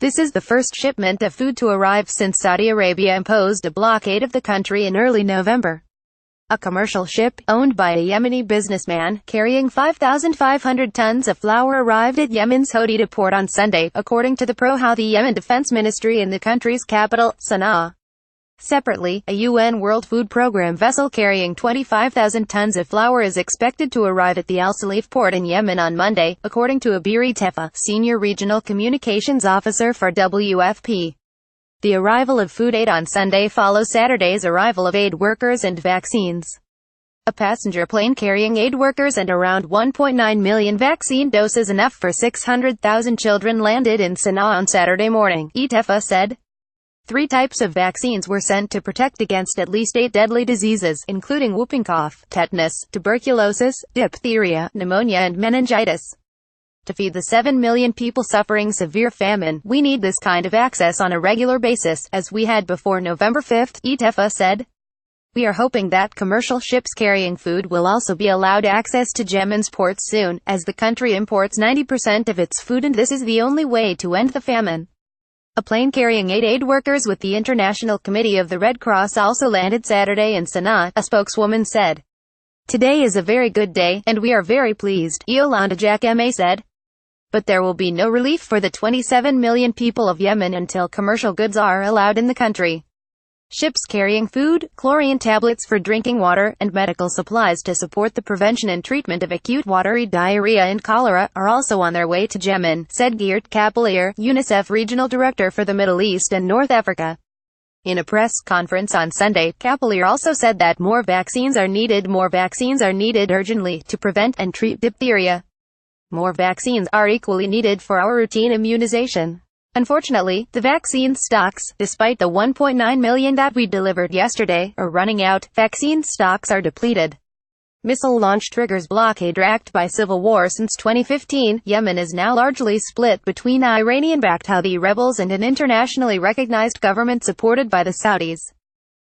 This is the first shipment of food to arrive since Saudi Arabia imposed a blockade of the country in early November. A commercial ship, owned by a Yemeni businessman, carrying 5,500 tons of flour arrived at Yemens Hodeida port on Sunday, according to the proHouthi Yemen Defense Ministry in the country's capital, Sanaa. Separately, a UN World Food Programme vessel carrying 25,000 tons of flour is expected to arrive at the alSaleef port in Yemen on Monday, according to Abeer Etefa, senior regional communications officer for WFP. The arrival of food aid on Sunday follows Saturday's arrival of aid workers and vaccines. A passenger plane carrying aid workers and around 1.9 million vaccine doses, enough for 600,000 children, landed in Sanaa on Saturday morning, Etefa said. 3 types of vaccines were sent to protect against at least 8 deadly diseases, including whooping cough, tetanus, tuberculosis, diphtheria, pneumonia and meningitis. To feed the 7 million people suffering severe famine, we need this kind of access on a regular basis, as we had before November 5, Etefa said. We are hoping that commercial ships carrying food will also be allowed access to Yemen's ports soon, as the country imports 90% of its food and this is the only way to end the famine. A plane carrying aid workers with the International Committee of the Red Cross also landed Saturday in Sanaa, a spokeswoman said. Today is a very good day, and we are very pleased, Yolanda Jack-Ma said. But there will be no relief for the 27 million people of Yemen until commercial goods are allowed in the country. Ships carrying food, chlorine tablets for drinking water, and medical supplies to support the prevention and treatment of acute watery diarrhea and cholera are also on their way to Yemen, said Geert Kapelier, UNICEF Regional Director for the Middle East and North Africa. In a press conference on Sunday, Kapelier also said that more vaccines are needed urgently, to prevent and treat diphtheria. More vaccines are equally needed for our routine immunization. Unfortunately, the vaccine stocks, despite the 1.9 million that we delivered yesterday, are running out. Vaccine stocks are depleted. Missile launch triggers blockade racked by civil war since 2015. Yemen is now largely split between Iranian-backed Houthi rebels and an internationally recognized government supported by the Saudis.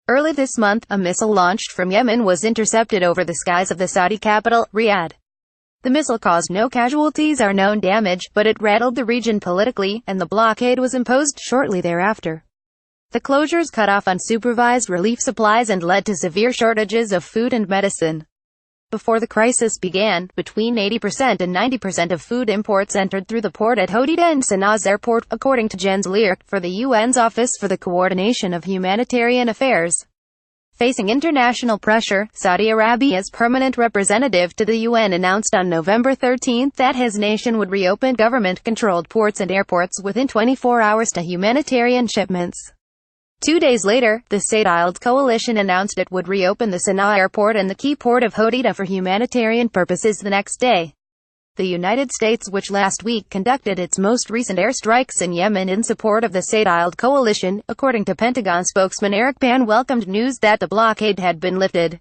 Early this month, a missile launched from Yemen was intercepted over the skies of the Saudi capital, Riyadh. The missile caused no casualties or known damage, but it rattled the region politically, and the blockade was imposed shortly thereafter. The closures cut off unsupervised relief supplies and led to severe shortages of food and medicine. Before the crisis began, between 80% and 90% of food imports entered through the port at Hodeida and Sanaa's airport, according to Jens Leert, for the UN's Office for the Coordination of Humanitarian Affairs. Facing international pressure, Saudi Arabia's permanent representative to the UN announced on November 13 that his nation would reopen government-controlled ports and airports within 24 hours to humanitarian shipments. 2 days later, the Saudi coalition announced it would reopen the Sanaa airport and the key port of Hodeida for humanitarian purposes the next day. The United States, which last week conducted its most recent airstrikes in Yemen in support of the Saudi coalition, according to Pentagon spokesman Eric Pan, welcomed news that the blockade had been lifted.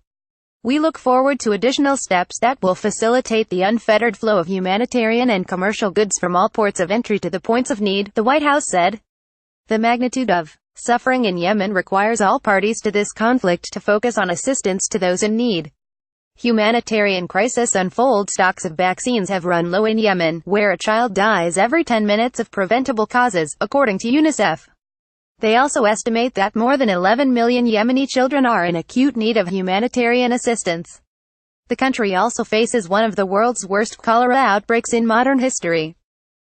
We look forward to additional steps that will facilitate the unfettered flow of humanitarian and commercial goods from all ports of entry to the points of need, the White House said. The magnitude of suffering in Yemen requires all parties to this conflict to focus on assistance to those in need. Humanitarian crisis unfolds. Stocks of vaccines have run low in Yemen, where a child dies every 10 minutes of preventable causes, according to UNICEF. They also estimate that more than 11 million Yemeni children are in acute need of humanitarian assistance. The country also faces one of the world's worst cholera outbreaks in modern history.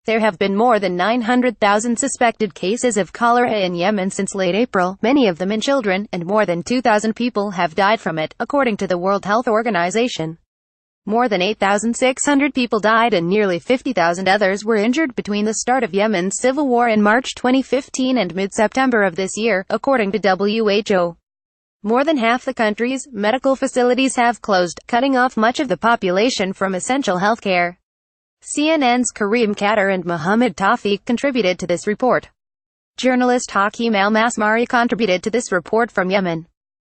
There have been more than 900,000 suspected cases of cholera in Yemen since late April, many of them in children, and more than 2,000 people have died from it, according to the World Health Organization. More than 8,600 people died and nearly 50,000 others were injured between the start of Yemen's civil war in March 2015 and mid-September of this year, according to WHO. More than half the country's medical facilities have closed, cutting off much of the population from essential health care. CNN's Karim Khater and Mohammed Tawfiq contributed to this report. Journalist Hakeem Al-Masmari contributed to this report from Yemen.